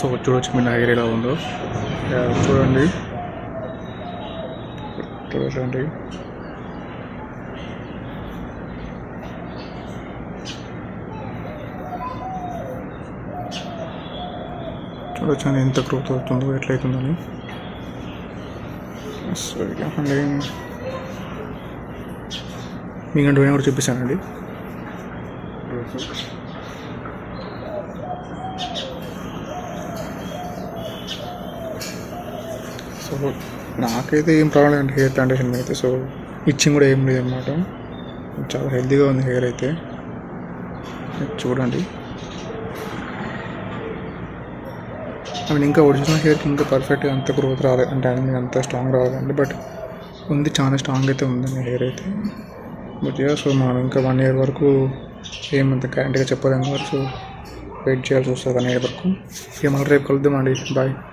So చూడొచ్చు మీ నా hair ఎలా ఉందో చూడండి చూడండి చూడొచ్చు ఎంత గ్రోత్ అవుతుందో ఎట్లయితుందని. సో అండి మీ గంట కూడా చూపిస్తానండి. సో నాకైతే ఏం ప్రాబ్లం లేదండి హెయిర్ ప్లాంటేషన్ అయితే. సో ఇచ్చింగ్ కూడా ఏం లేదనమాట. చాలా హెల్తీగా ఉంది హెయిర్ అయితే. చూడండి ఇంకా ఒరిజినల్ హెయిర్కి ఇంకా పర్ఫెక్ట్గా అంత గ్రోత్ రాలేదు అంటే అంత స్ట్రాంగ్ రాలేదండి. బట్ ఉంది, చాలా స్ట్రాంగ్ అయితే ఉందండి హెయిర్ అయితే. బట్ సో మనం ఇంకా 1 year వరకు ఏమంత గ్యారంటీగా చెప్పలేము. సో వెయిట్ చేయాల్సి వస్తుంది 1 year వరకు. ఇక మళ్ళీ రేపు కలుద్దామండి. బాయ్.